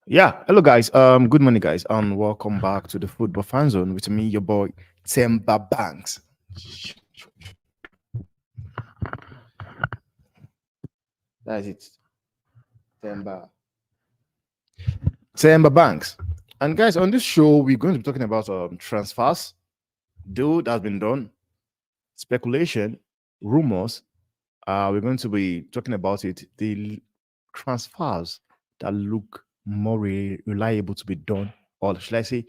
Yeah, hello guys. Good morning, guys, and welcome back to the Football Fan Zone with me, your boy Temba Banks. That's it, Temba. Temba Banks. And guys, on this show, we're going to be talking about transfers, deal that has been done, speculation, rumors. We're going to be talking about it. Transfers that look more reliable to be done, or should I say,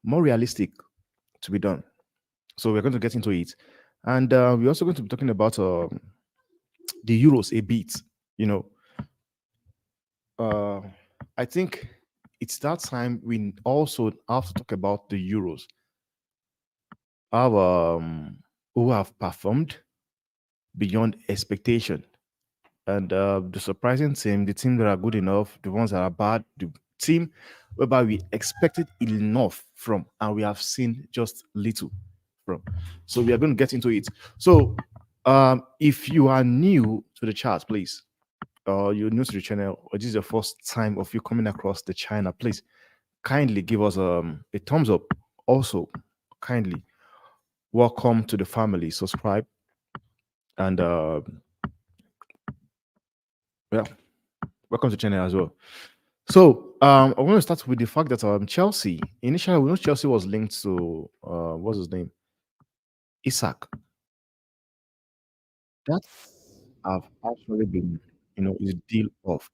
more realistic to be done. So we're going to get into it, and we're also going to be talking about the Euros a bit. You know, uh, I think it's that time we also have to talk about the Euros, our who have performed beyond expectation, and the surprising team, the team that are good enough, the ones that are bad, the team whereby we expected enough from, and we have seen just little from. So we are going to get into it. So if you are new to the chat, please, or you're new to the channel, or this is your first time of you coming across the channel, please kindly give us a thumbs up. Also, kindly welcome to the family. Subscribe and yeah, welcome to the channel as well. So I want to start with the fact that Chelsea initially we know Chelsea was linked to what's his name, Isak. That have actually been is deal off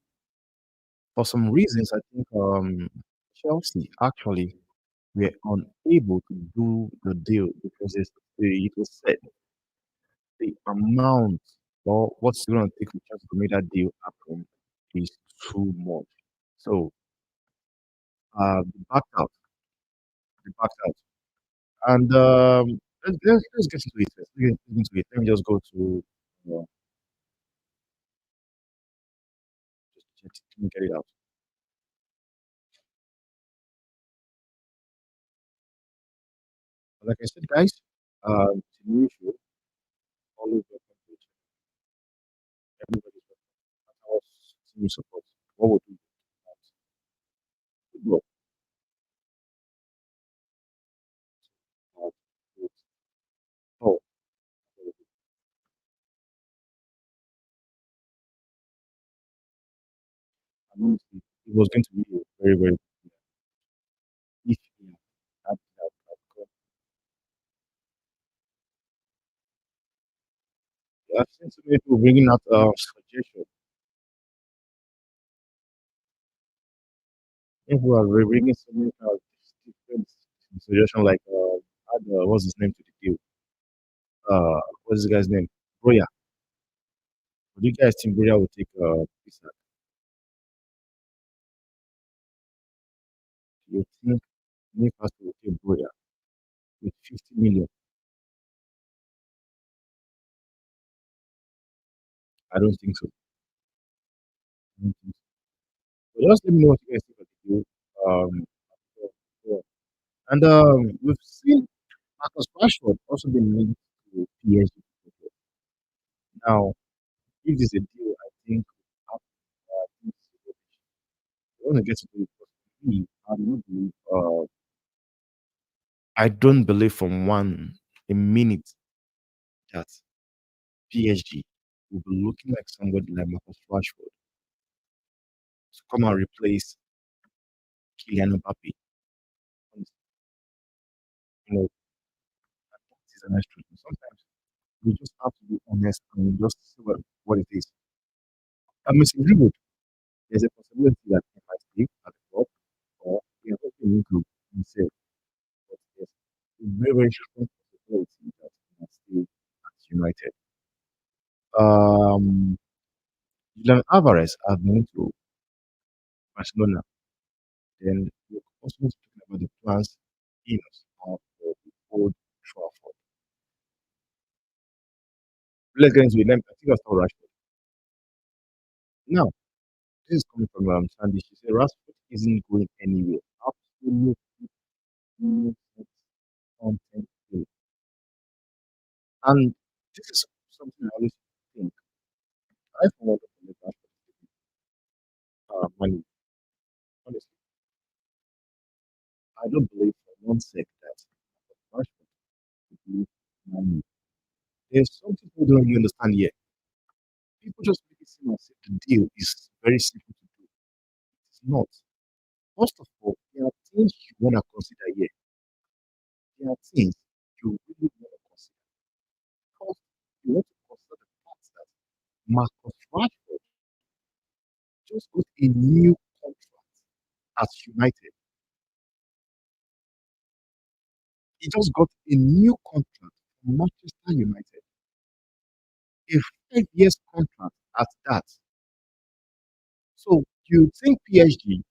for some reasons. I think Chelsea actually were unable to do the deal because it was said the amount or what's going to take for Chelsea to make that deal happen is too much. So they backed out. They backed out. And let's get into it first. Let's get into it. Let me just go to let me get it out. Like I said, guys, it's a new show. Always welcome to it. Everybody's welcome. That's our team support. What would we do? Football. Uh, it's- Oh, and honestly, it was going to be a very, very if we had that. I've seen so many people bringing out suggestions. People are bringing so many different suggestions, like add, what's his name to the deal? What's this guy's name? Broya. Do you guys think Broya will take Isak? You think Newcastle will take Broya with 50 million? I don't think so. I don't think so. But just let me know what you guys think of the deal. Um, so- so- and we've seen Marcus Rashford also been linked to PSG. Now, if this is a deal, I think this is I want to get to the because for me, I don't believe from one a minute that PSG will be looking like somebody like Marcus Rashford to come and replace Kylian Mbappe. Honestly, that is an extra. Sometimes we just have to be honest and just see what it is. I mean, Greenwood, there's a possibility that he might stay at the club or he has also improved himself. But there's a very, very strong possibility that he might stay at United. Um, Julian Alvarez has been to Barcelona. Then we're also talking about the plans in of the Old Trafford. Let's get into it. I think I'll start with Rashford. Now, this is coming from Sandy. She said Rashford isn't going anywhere. Absolutely no sense content here. And this is something I always think. I for one don't believe Rashford is money, honestly. I don't believe for one sec that Rashford will be Man U. There's something people don't really understand yet. People just make it seem as if the deal is very simple to do. It's not. First of all, there are things you want to consider here. There are things you really want to consider. First, you want to consider the fact that Marcus Rashford just got a new contract at United. He just got a new contract from Manchester United, a 5 years contract at that. So you think PSG,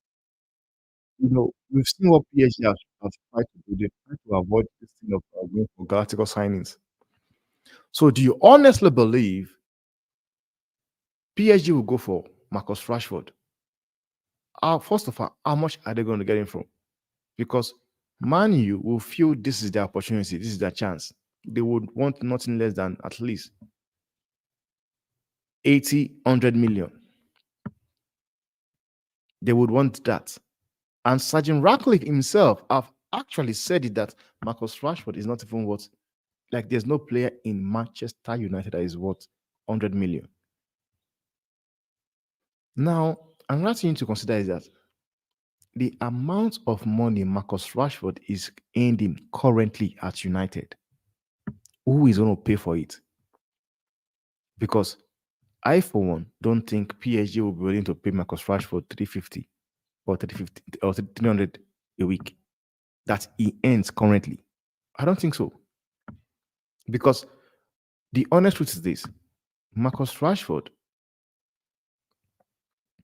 we've seen what PSG has tried to do. They try to avoid this thing of going for Galactical signings. So do you honestly believe PSG will go for Marcus Rashford? First of all, how much are they going to get him from? Because Man U will feel this is their opportunity, this is their chance. They would want nothing less than at least 80, 100 million. They would want that. And Sergeant Ratcliffe himself have actually said it that Marcus Rashford is not even worth, like, there's no player in Manchester United that is worth 100 million. Now, another thing to consider is that the amount of money Marcus Rashford is earning currently at United, who is going to pay for it? Because I, for one, don't think PSG will be willing to pay Marcus Rashford 350 or 350 or 300 a week that he earns currently. I don't think so. Because the honest truth is this: Marcus Rashford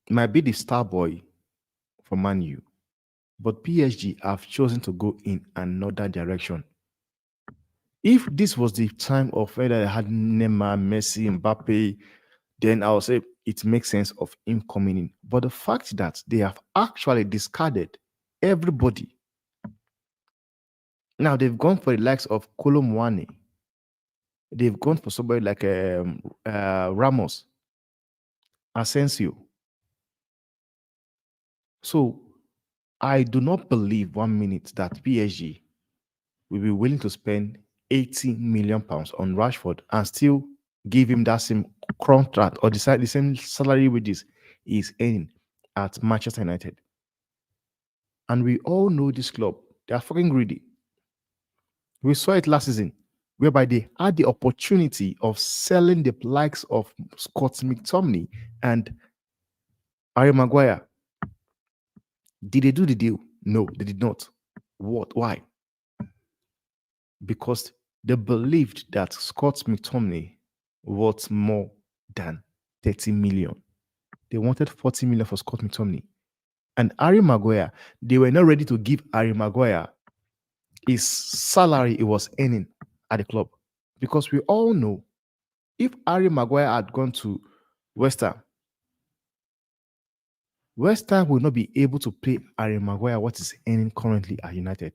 might be the star boy for Man U, but PSG have chosen to go in another direction. If this was the time of whether they had Neymar, Messi, Mbappe, then I would say it makes sense of him coming in. But the fact that they have actually discarded everybody. Now they've gone for the likes of Colomwani. They've gone for somebody like Ramos, Asensio. So I do not believe 1 minute that PSG will be willing to spend 80 million pounds on Rashford and still give him that same contract or decide the same salary wages he's earning at Manchester United. And we all know this club, they are fucking greedy. We saw it last season, whereby they had the opportunity of selling the likes of Scott McTominay and Harry Maguire. Did they do the deal? No, they did not. What? Why? Because they believed that Scott McTominay worth more than 30 million. They wanted 40 million for Scott McTominay. And Harry Maguire, they were not ready to give Harry Maguire his salary he was earning at the club. Because we all know if Harry Maguire had gone to West Ham, West Ham will not be able to pay Harry Maguire what is earning currently at United.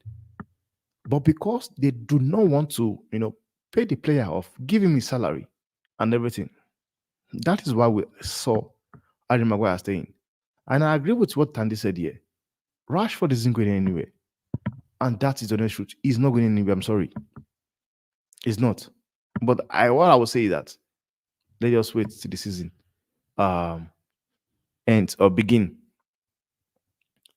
But because they do not want to, pay the player off, give him his salary and everything, that is why we saw Harry Maguire staying. And I agree with what Tandy said here. Rashford isn't going anywhere. And that is the honest truth. He's not going anywhere. I'm sorry. He's not. But what I would say is that let's just wait till the season ends or begin.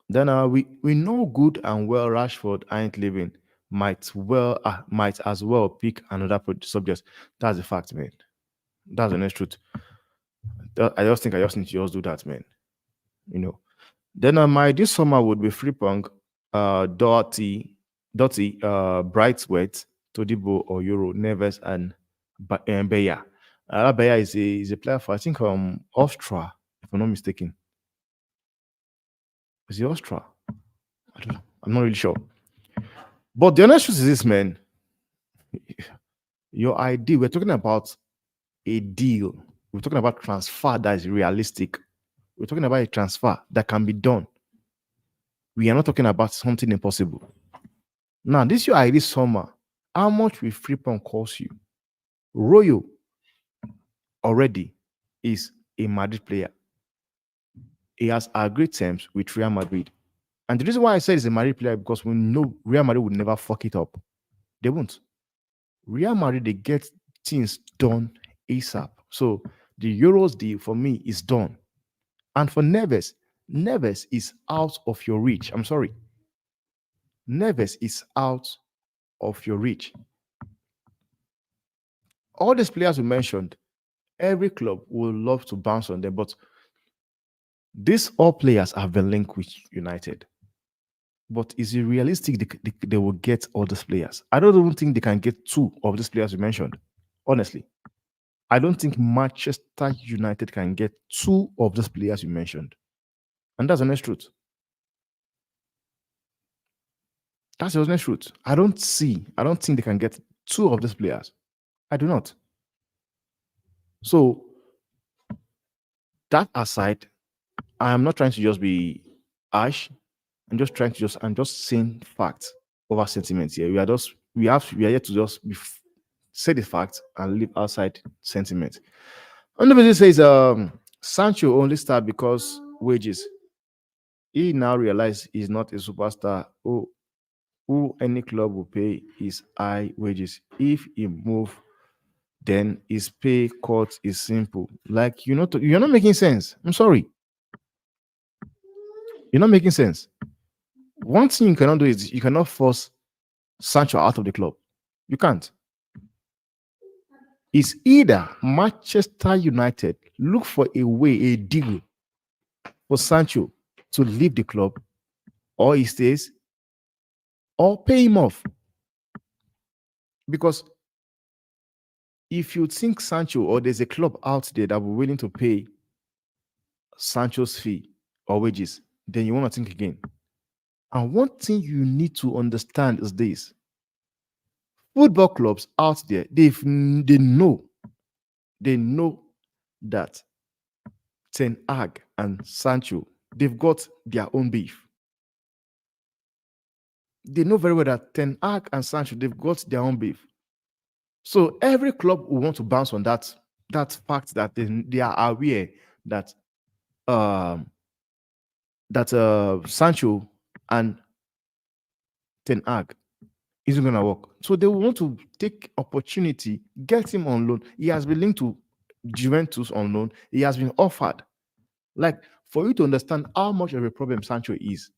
Then we know good and well Rashford ain't leaving. Might as well pick another subject. That's the fact, man. That's the honest truth. I just think I just need to just do that, man. Then my this summer would be Frimpong, Doty, Brightsweat, Todibo or Euro, Neves, and Beya. Beya is a player for, I think, Austria, if I'm not mistaken. Is he Austria? I don't know. I'm not really sure. But the honest truth is this, man. Your idea, we're talking about a deal. We're talking about transfer that is realistic. We're talking about a transfer that can be done. We are not talking about something impossible. Now, this your idea summer. How much will Frimpong cost you? Royo already is a Madrid player. He has agreed terms with Real Madrid. And the reason why I said it's a Madrid player because we know Real Madrid would never fuck it up. They won't. Real Madrid, they get things done ASAP. So the Euros deal for me is done. And for Neves, Neves is out of your reach. I'm sorry. Neves is out of your reach. All these players we mentioned, every club would love to bounce on them, but these all players have been linked with United. But is it realistic they will get all these players? I don't even think they can get two of these players you mentioned. Honestly, I don't think Manchester United can get two of these players you mentioned. And that's the honest truth. That's the honest truth. I don't think they can get two of these players. I do not. So that aside, I am not trying to just be harsh. I'm just saying facts over sentiments here. We are here to just say the facts and leave outside sentiment. Another person says Sancho only start because wages. He now realized he's not a superstar who any club will pay his high wages. If he move, then his pay cut is simple. Like you're not making sense. I'm sorry, you're not making sense. One thing you cannot do is you cannot force Sancho out of the club. You can't. It's either Manchester United look for a way, a deal for Sancho to leave the club, or he stays, or pay him off. Because if you think Sancho or there's a club out there that will willing to pay Sancho's fee or wages, then you want to think again. And one thing you need to understand is this: football clubs out there, they know that Ten Hag and Sancho, they've got their own beef. They know very well that Ten Hag and Sancho, they've got their own beef. So every club will want to bounce on that fact that they are aware that um Sancho and Ten Hag isn't gonna work. So they want to take opportunity, get him on loan. He has been linked to Juventus on loan. He has been offered. Like, for you to understand how much of a problem Sancho is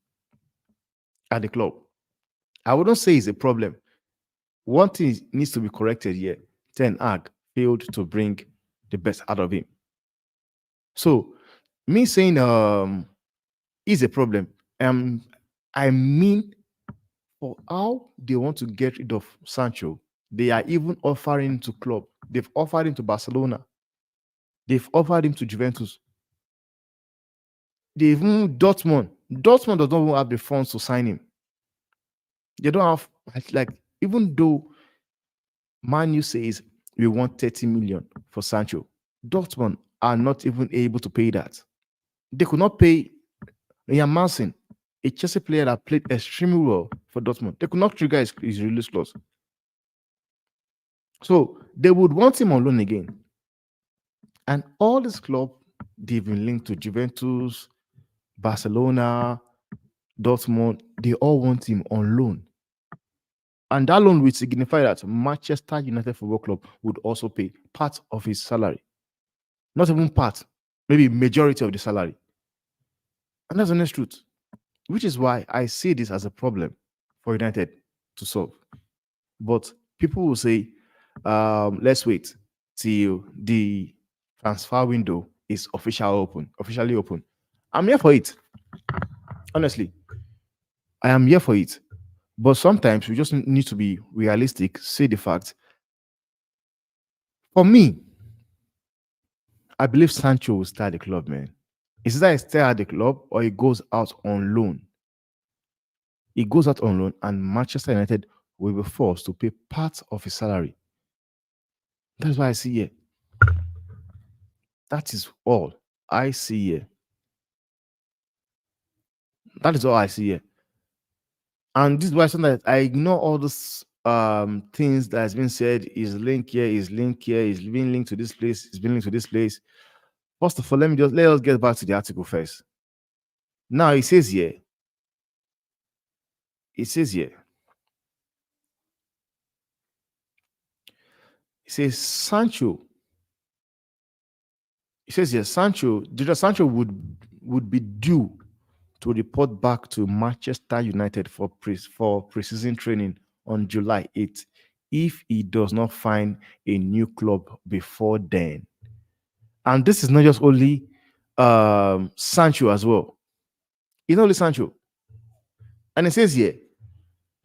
at the club, I wouldn't say it's a problem. One thing needs to be corrected here. Ten Hag failed to bring the best out of him. So me saying is a problem. I mean, for how they want to get rid of Sancho, they are even offering to club. They've offered him to Barcelona. They've offered him to Juventus. They even Dortmund. Dortmund does not even have the funds to sign him. They don't have, like, even though Man U says we want 30 million for Sancho, Dortmund are not even able to pay that. They could not pay Ian Manson, a Chelsea player that played extremely well for Dortmund. They could not trigger his release clause. So they would want him on loan again. And all this club, they've been linked to Juventus, Barcelona, Dortmund. They all want him on loan. And that loan would signify that Manchester United Football Club would also pay part of his salary. Not even part, maybe majority of the salary. And that's the honest truth. Which is why I see this as a problem for United to solve. But people will say, let's wait till the transfer window is officially open. I'm here for it. Honestly, I am here for it. But sometimes we just need to be realistic, say the fact. For me, I believe Sancho will start the club, man. It's either he stays at the club or he goes out on loan. He goes out on loan, and Manchester United will be forced to pay part of his salary. That's what I see here. That is all I see here. That is all I see here. And this is why sometimes I ignore all those things that has been said. Is linked here, is linked here, is being linked to this place, is being linked to this place. First of all, let us get back to the article first. Now it says here, It says here, it says Sancho. It says here, Jadon Sancho would be due to report back to Manchester United for preseason training on July 8th if he does not find a new club before then. And this is not just only Sancho as well. It's not only Sancho. And it says here,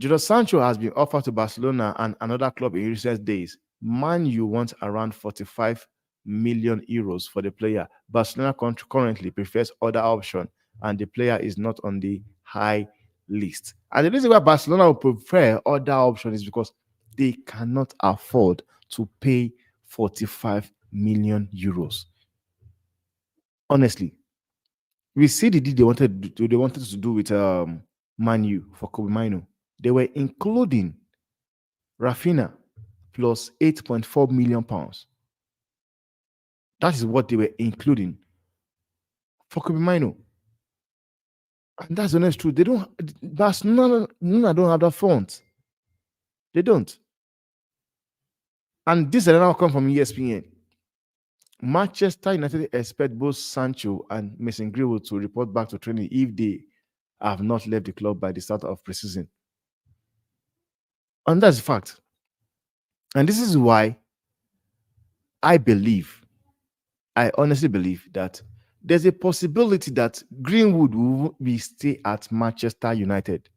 Jadon Sancho has been offered to Barcelona and another club in recent days. Man U wants around 45 million euros for the player. Barcelona currently prefers other option, and the player is not on the high list. And the reason why Barcelona will prefer other option is because they cannot afford to pay 45 million euros. Honestly, we see the deal they wanted to do with Man U for Kobe Mino. They were including Rafinha plus 8.4 million pounds. That is what they were including for Kobe Mino. And that's the honest truth. They don't, Barcelona don't have that front. They don't. And this is another come from ESPN. Manchester United expect both Sancho and Mason Greenwood to report back to training if they have not left the club by the start of preseason. And that's a fact. And this is why I honestly believe that there's a possibility that Greenwood will be stay at Manchester United.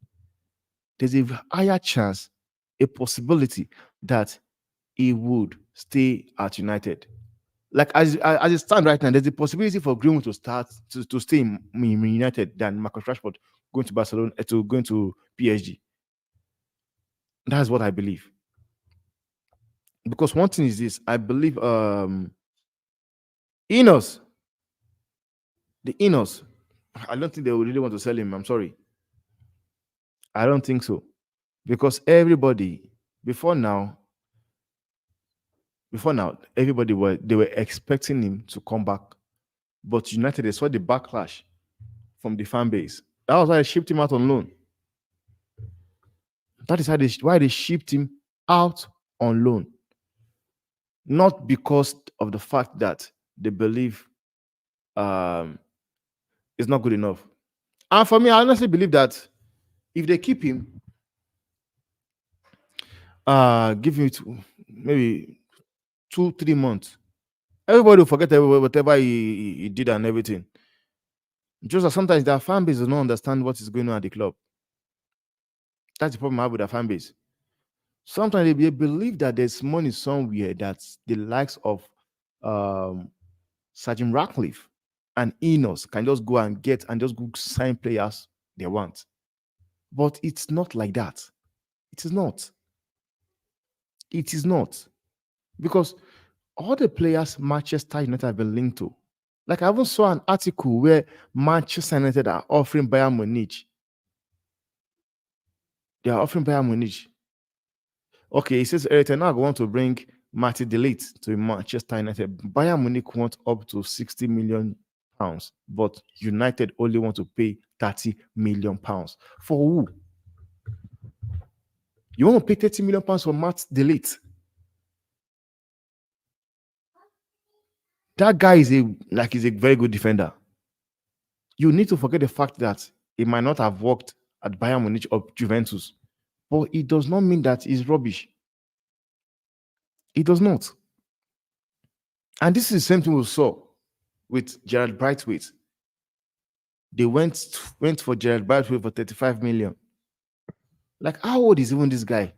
There's a higher chance, a possibility that he would stay at United. Like as it stands right now, there's a possibility for Greenwood to stay in United than Marcus Rashford going to Barcelona to going to PSG. That's what I believe. Because one thing is this, I believe Inos, the Inos, I don't think they would really want to sell him. I'm sorry. I don't think so. Because everybody, before now, everybody were expecting him to come back. But United, they saw the backlash from the fan base. That was why they shipped him out on loan. That is why they shipped him out on loan. Not because of the fact that they believe it's not good enough. And for me, I honestly believe that if they keep him, give him maybe 2-3 months, everybody will forget whatever he did and everything. Just that sometimes their fan base does not understand what is going on at the club. That's the problem I have with their fan base. Sometimes they believe that there's money somewhere that the likes of Sergeant Ratcliffe and Enos can just go and get and just go sign players they want. But it's not like that. It is not. It is not. Because all the players Manchester United have been linked to. Like I even saw an article where Manchester United are offering Bayern Munich. They are offering Bayern Munich. Okay, it says Eric Ten Hag want to bring Matty Delete to Manchester United. Bayern Munich want up to 60 million pounds, but United only want to pay 30 million pounds. For who? You want to pay 30 million pounds for Matt Delete? That guy is a very good defender. You need to forget the fact that he might not have worked at Bayern Munich or Juventus, but it does not mean that he's rubbish. It does not. And this is the same thing we saw with Gerald Brightwaite. They went for Gerald Brightwaite for 35 million. Like, how old is even this guy?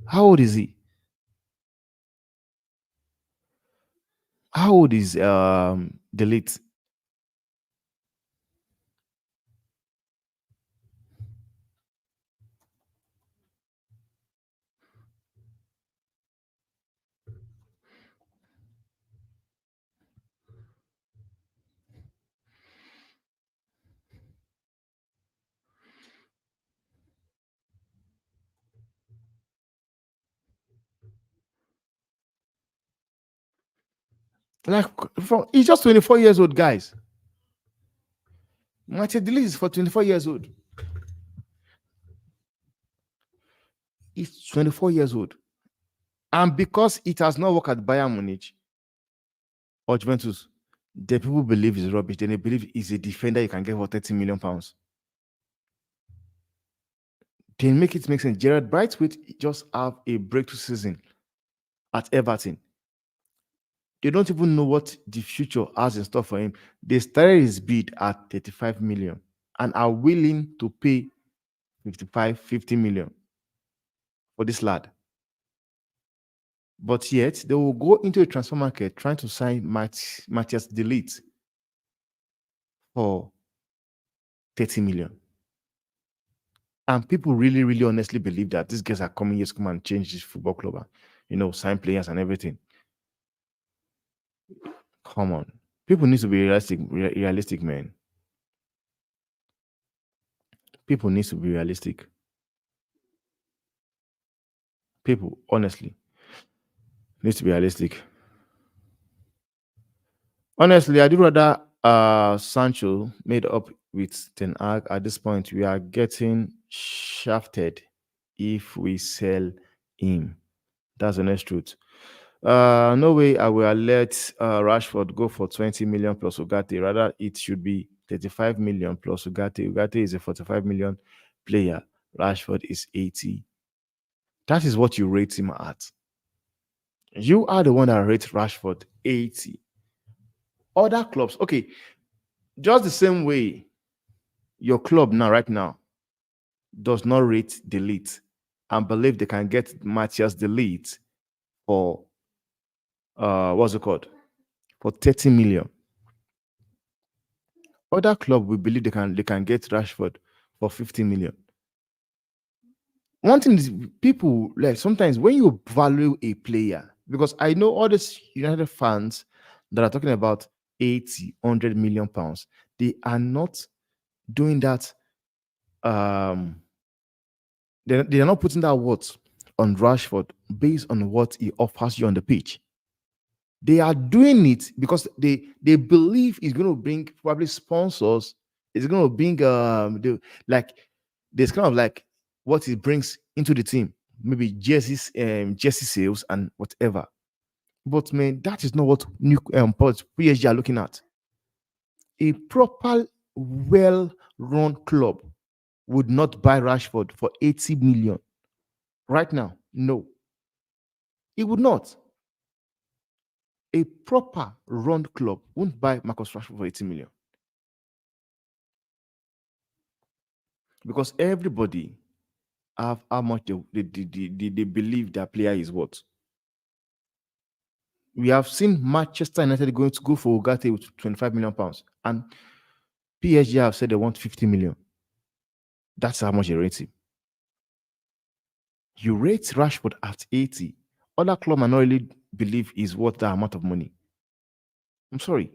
How old is he? How old is Delete? Like, he's just 24 years old, guys. Martin Delete is for 24 years old. He's 24 years old. And because it has not worked at Bayern Munich or Juventus, the people believe he's rubbish. Then they believe he's a defender you can get for 30 million pounds. They make it make sense. Gerard Brightwaite just have a breakthrough season at Everton. They don't even know what the future has in store for him. They started his bid at 35 million and are willing to pay 55, 50 million for this lad. But yet, they will go into a transfer market trying to sign Matthias Delete for 30 million. And people really, really honestly believe that these guys are coming here to come and change this football club, sign players and everything. Come on. People need to be realistic, man. People need to be realistic. People, honestly, need to be realistic. Honestly, I do rather Sancho made up with Ten Hag. At this point, we are getting shafted if we sell him. That's the next truth. No way I will let Rashford go for 20 million plus Ugarte. Rather, it should be 35 million plus Ugarte. Ugarte is a 45 million player. Rashford is 80. That is what you rate him at. You are the one that rates Rashford 80. Other clubs, okay, just the same way your club now, right now, does not rate Delete and believe they can get Matthias Delete for what's it called? For 30 million. Other club will believe they can get Rashford for 50 million. One thing is people like sometimes when you value a player, because I know all these United fans that are talking about 80, 100 million pounds, they are not doing that. They are not putting that worth on Rashford based on what he offers you on the pitch. They are doing it because they believe it's going to bring probably sponsors. It's going to bring there's kind of like what it brings into the team, maybe jerseys, jersey sales and whatever. But man, that is not what new PSG are looking at. A proper, well-run club would not buy Rashford for 80 million right now. No, it would not. A proper run club won't buy Marcus Rashford for 80 million because everybody have how much they believe their player is worth. We have seen Manchester United going to go for Ugarte with 25 million pounds, and PSG have said they want 50 million. That's how much they rate him. You rate Rashford at 80. Other club might not really believe he's worth that amount of money. I'm sorry.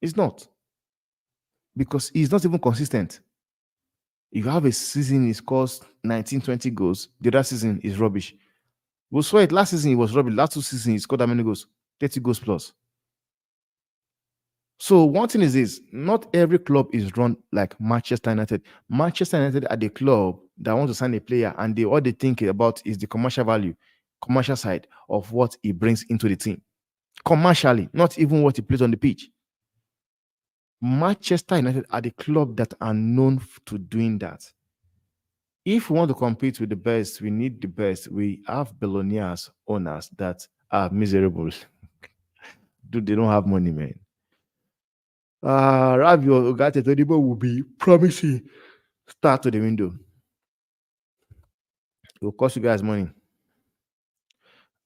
It's not. Because he's not even consistent. If you have a season, he scores 19, 20 goals. The other season is rubbish. We saw it last season, he was rubbish. Last 2 seasons, he scored how many goals? 30 goals plus. So one thing is this, not every club is run like Manchester United. Manchester United are the club that wants to sign a player and all they think about is the commercial value, commercial side of what he brings into the team. Commercially, not even what he plays on the pitch. Manchester United are the club that are known to doing that. If we want to compete with the best, we need the best. We have billionaires owners that are miserable. Dude, they don't have money, man. Rabiot Ugarte Todibo will be promising start to the window. It will cost you guys money.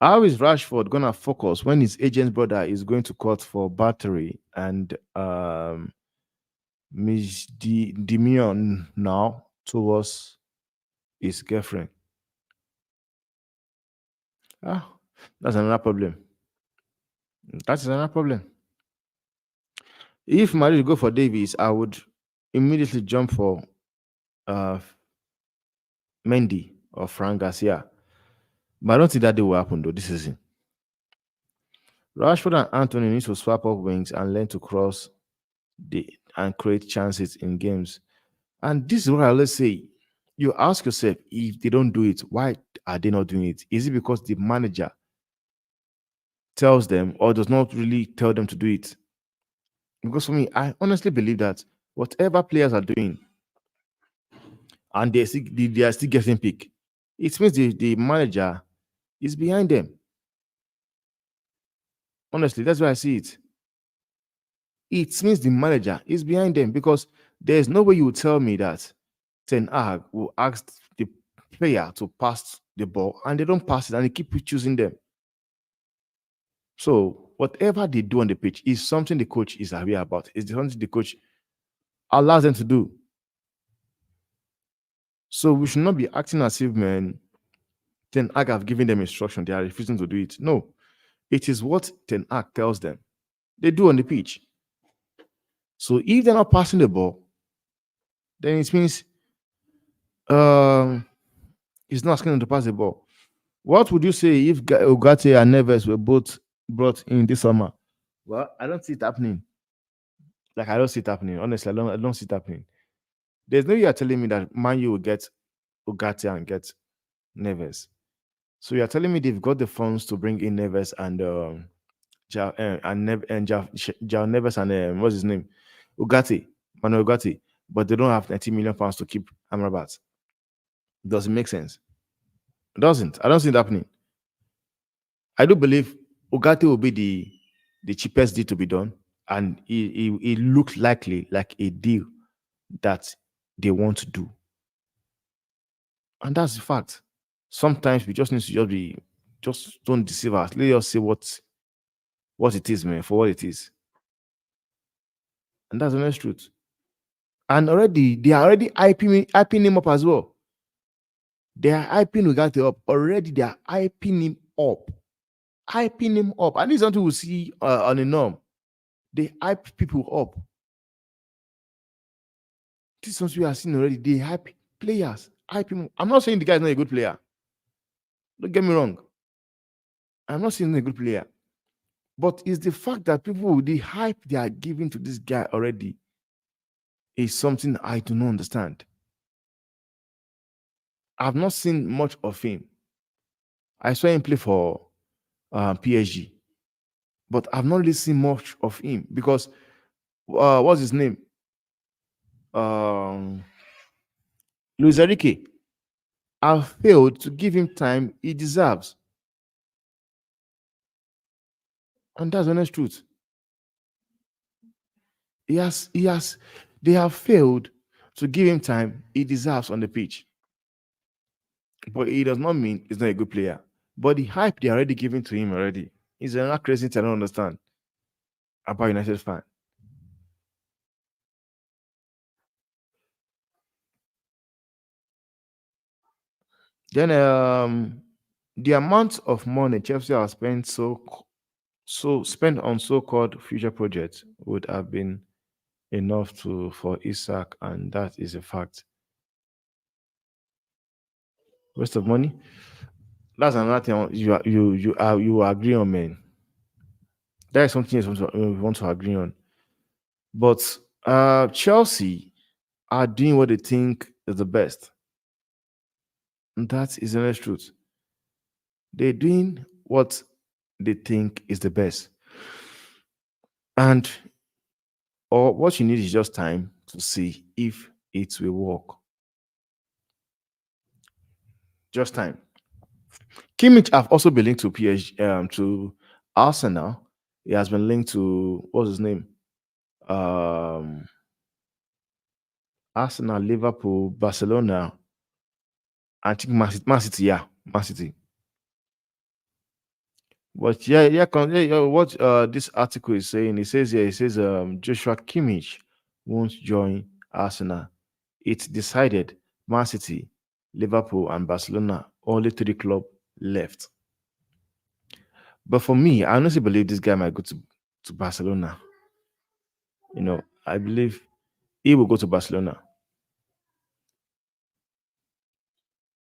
How is Rashford gonna focus when his agent's brother is going to court for battery and misdemeanor now towards his girlfriend? That's another problem. That is another problem. If Madrid go for Davies, I would immediately jump for Mendy or Fran Garcia. But I don't think that day will happen though this season. Rashford and Anthony need to swap up wings and learn to cross and create chances in games. And this is what I always say. You ask yourself, if they don't do it, why are they not doing it? Is it because the manager tells them or does not really tell them to do it? Because for me, I honestly believe that whatever players are doing and they are still getting picked, it means the manager is behind them. Honestly, that's why I see it. It means the manager is behind them because there's no way you will tell me that Ten Hag will ask the player to pass the ball and they don't pass it and they keep choosing them. So whatever they do on the pitch is something the coach is aware about. It's something the coach allows them to do. So we should not be acting as if, man, Ten Hag have given them instruction. They are refusing to do it. No, it is what Ten Hag tells them. They do on the pitch. So if they're not passing the ball, then it means um, he's not asking them to pass the ball. What would you say if Ugarte and Neves were both brought in this summer? Well, I don't see it happening. Like I don't see it happening. Honestly, I don't see it happening. There's no way you're telling me that Man U will get Ugarte and get Neves. So you're telling me they've got the funds to bring in Neves and Jao Neves and what's his name? Ugarte, Manuel Ugarte, but they don't have 90 million pounds to keep Amrabat. Does it make sense? It doesn't. I don't see it happening. I do believe Ugarte will be the cheapest deal to be done, and it looked likely like a deal that they want to do, and that's the fact. Sometimes we just need to just don't deceive us. Let us say what it is, man, for what it is, and that's the honest truth. And already they are already hyping him up as well. They are hyping Ugarte up already. They are hyping him up, and this is something we see on a norm. They hype people up. This is something we are seeing already. They hype players, hype him. I'm not saying the guy is not a good player. Don't get me wrong. I'm not saying he's a good player. But it's the fact that people, the hype they are giving to this guy already is something I do not understand. I've not seen much of him. I saw him play for PSG, but I've not really seen much of him because what's his name? Um, Luis Enrique. I've failed to give him time he deserves. And that's the honest truth. They have failed to give him time he deserves on the pitch. But it does not mean he's not a good player. But the hype they're already giving to him already is another crazy thing I don't understand about United fan. Then the amount of money Chelsea have spent so spent on so-called future projects would have been enough to for Isak, and that is a fact. Waste of money. That's another thing you agree on, man. That is something else we want to agree on. But Chelsea are doing what they think is the best. And that is the honest truth. They're doing what they think is the best. And or what you need is just time to see if it will work. Just time. Kimmich have also been linked to PSG, to Arsenal. He has been linked to what's his name? Um, Arsenal, Liverpool, Barcelona. I think Man City, yeah, Man City. But what this article is saying, it says Joshua Kimmich won't join Arsenal. It's decided Man City, Liverpool, and Barcelona, only three club left. But for me, I honestly believe this guy might go to Barcelona. I believe he will go to Barcelona.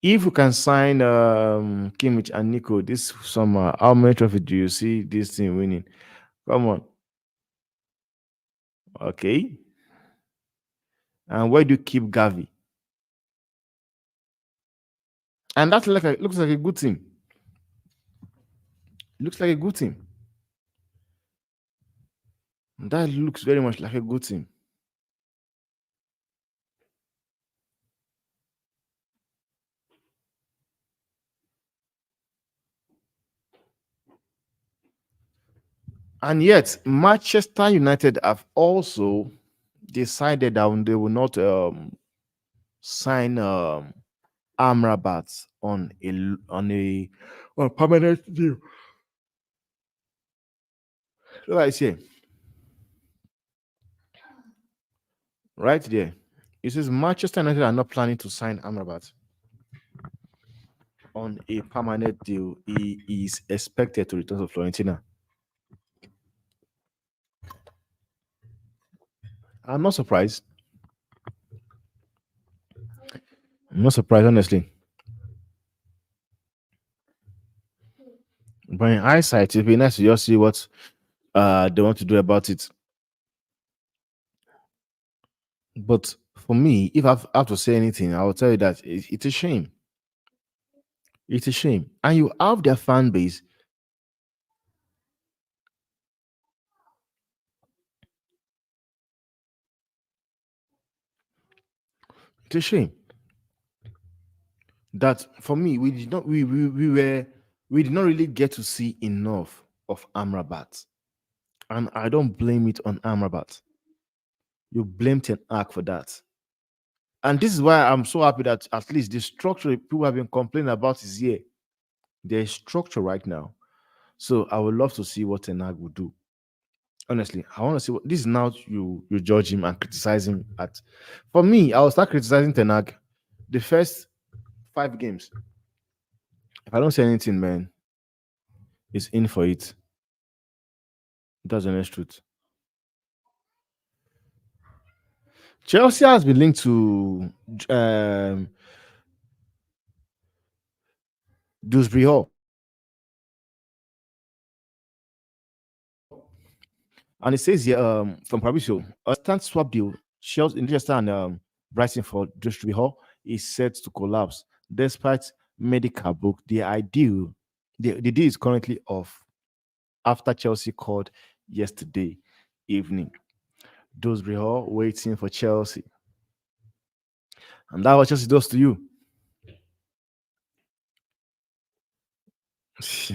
If we can sign Kimmich and Nico this summer, how many trophies do you see this team winning? Come on. Okay. And where do you keep Gavi? And that looks like a good team. Looks like a good team. That looks very much like a good team. And yet, Manchester United have also decided that they will not sign Amrabat on a permanent deal. Look at it here, right there. It says Manchester United are not planning to sign Amrabat on a permanent deal. He is expected to return to Florentina. I'm not surprised. I'm not surprised, honestly. But in hindsight, it'd be nice to just see what they want to do about it. But for me, if I have to say anything, I will tell you that it's a shame. It's a shame. And you have their fan base. It's a shame that for me, we did not we did not really get to see enough of Amrabat. And I don't blame it on Amrabat. You blame Ten Hag for that. And this is why I'm so happy that at least the structure people have been complaining about is here. There's structure right now. So I would love to see what Ten Hag will do. Honestly, I want to see what this is now. You judge him and criticize him at. For me, I will start criticizing Ten Hag the first 5 games. If I don't say anything, man, it's in for it. That's the honest truth. Chelsea has been linked to Dewsbury Hall, and it says here from Fabrizio, a stand swap deal. Chelsea, Manchester, and Brighton for Dewsbury Hall is set to collapse despite medical book. The deal is currently off after Chelsea called yesterday evening. Dewsbury Hall waiting for Chelsea, and that what Chelsea does to you. It's,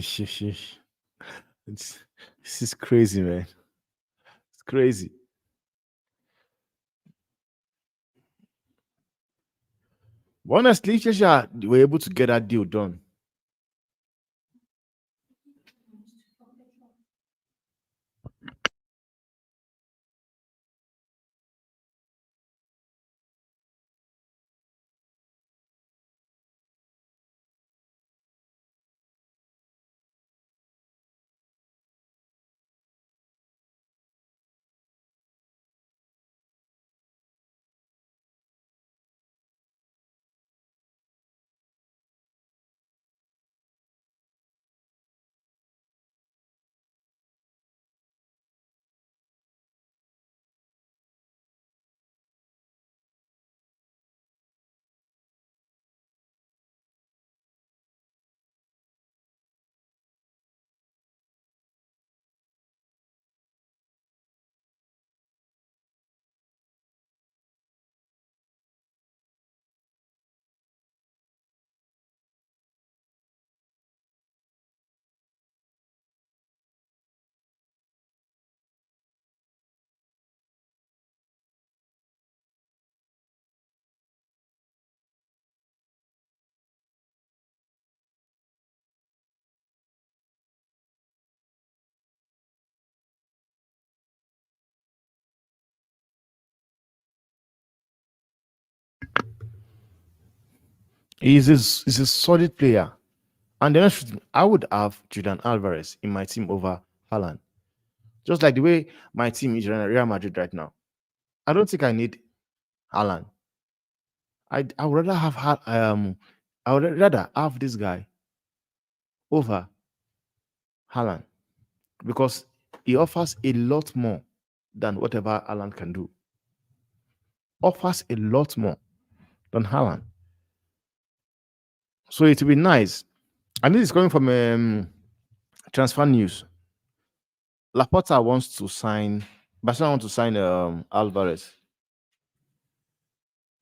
this is crazy, man. It's crazy. But honestly, if Chelsea were able to get that deal done, he's a solid player. And the honest truth, I would have Julian Alvarez in my team over Haaland. Just like the way my team is running Real Madrid right now. I don't think I need Haaland. I would rather have I would rather have this guy over Haaland because he offers a lot more than whatever Haaland can do. Offers a lot more than Haaland. So it will be nice. And this is coming from transfer news. Laporta wants to sign. Barcelona want to sign Alvarez.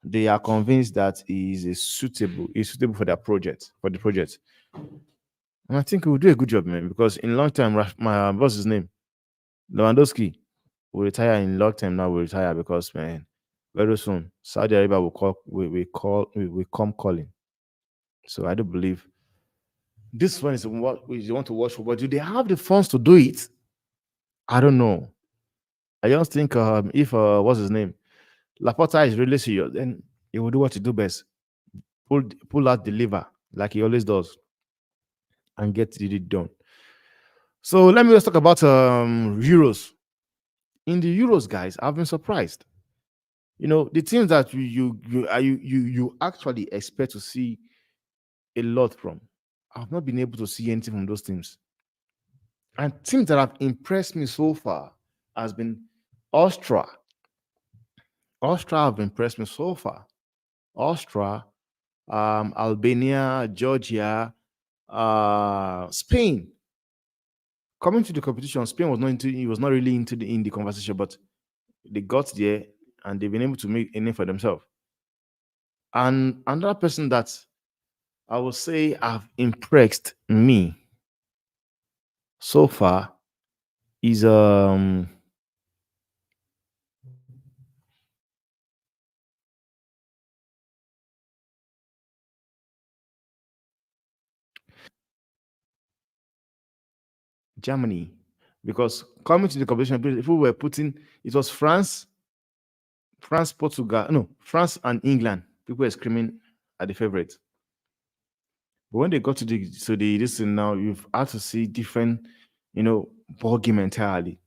They are convinced that he is suitable for their project, for the project. And I think he will do a good job, man, because in long time, my what's his name? Lewandowski will retire in long time now, will retire because, man, very soon, Saudi Arabia will come calling. So I do believe this one is what we want to watch for. But do they have the funds to do it? I don't know. I just think if what's his name? Laporta is really serious, then he will do what he do best. Pull out the lever like he always does and get it done. So let me just talk about Euros. In the Euros, guys, I've been surprised. You know, the teams that you actually expect to see a lot from. I've not been able to see anything from those teams. And teams that have impressed me so far has been Austria. Austria have impressed me so far. Austria, Albania, Georgia, Spain. Coming to the competition, Spain was not into. He was not really into in the conversation, but they got there and they've been able to make a name for themselves. And another person that I would say have impressed me so far is Germany. Because coming to the competition, people were putting it was France, Portugal, no, France and England. People were screaming at the favorite. But when they got to the this thing now, you've had to see different, ball game entirely.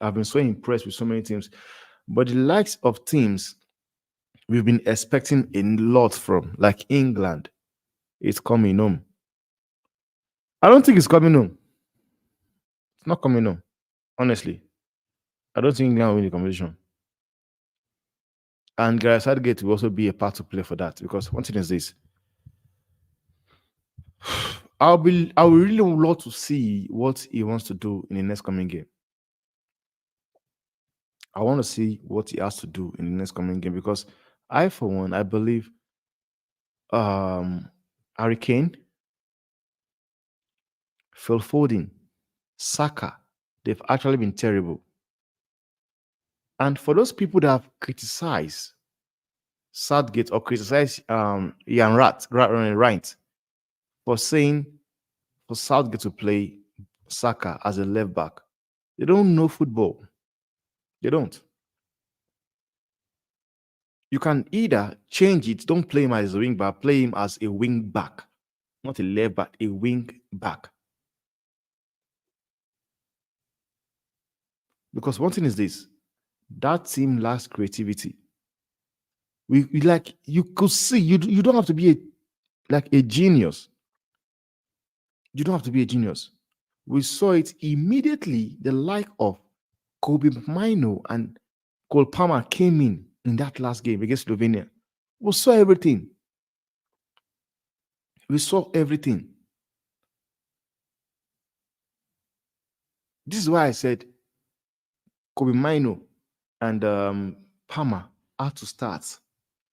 I've been so impressed with so many teams. But the likes of teams we've been expecting a lot from, like England, it's coming home. I don't think it's coming home. It's not coming home. Honestly. I don't think England will win the competition. And Gareth Southgate will also be a part to play for that. Because one thing is this. I would really love to see what he wants to do in the next coming game. I want to see what he has to do in the next coming game because I, for one, I believe Harry Kane, Phil Foden, Saka, they've actually been terrible. And for those people that have criticized Southgate or criticized Ian Wright for saying for Southgate to play Saka as a left back, they don't know football. They don't. You can either change it, don't play him as a wing back, play him as a wing back, not a left back, a wing back. Because one thing is this, that team lacks creativity. We like you could see you don't have to be a genius. You don't have to be a genius. We saw it immediately. The like of Kobe Mino and Cole Palmer came in that last game against Slovenia. We saw everything. We saw everything. This is why I said Kobe Mino and Palmer had to start.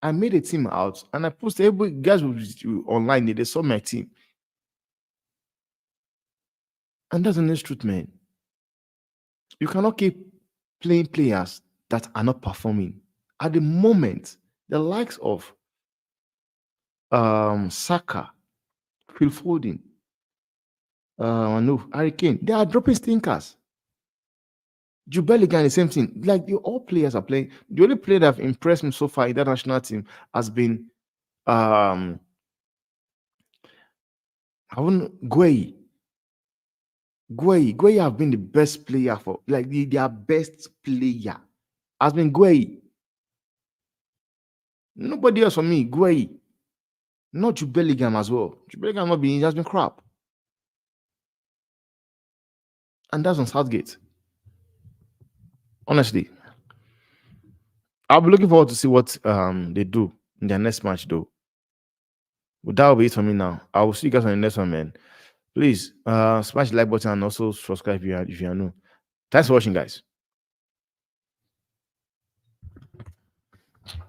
I made a team out and I posted every guys online. They saw my team. And that's the next truth, man. You cannot keep playing players that are not performing. At the moment, the likes of Saka, Phil Foden, no, Harry Kane, they are dropping stinkers. Jude Bellingham, the same thing. Like all players are playing. The only player that have impressed me so far in that national team has been I wouldn't Gueye. Gueye have been the best player for their best player has been Gueye. Nobody else for me, Gueye. Not Jude Bellingham as well. Jude Bellingham has been crap. And that's on Southgate. Honestly. I'll be looking forward to see what they do in their next match though. But that will be it for me now. I will see you guys on the next one, man. Please smash the like button and also subscribe if you are new. Thanks for watching, guys.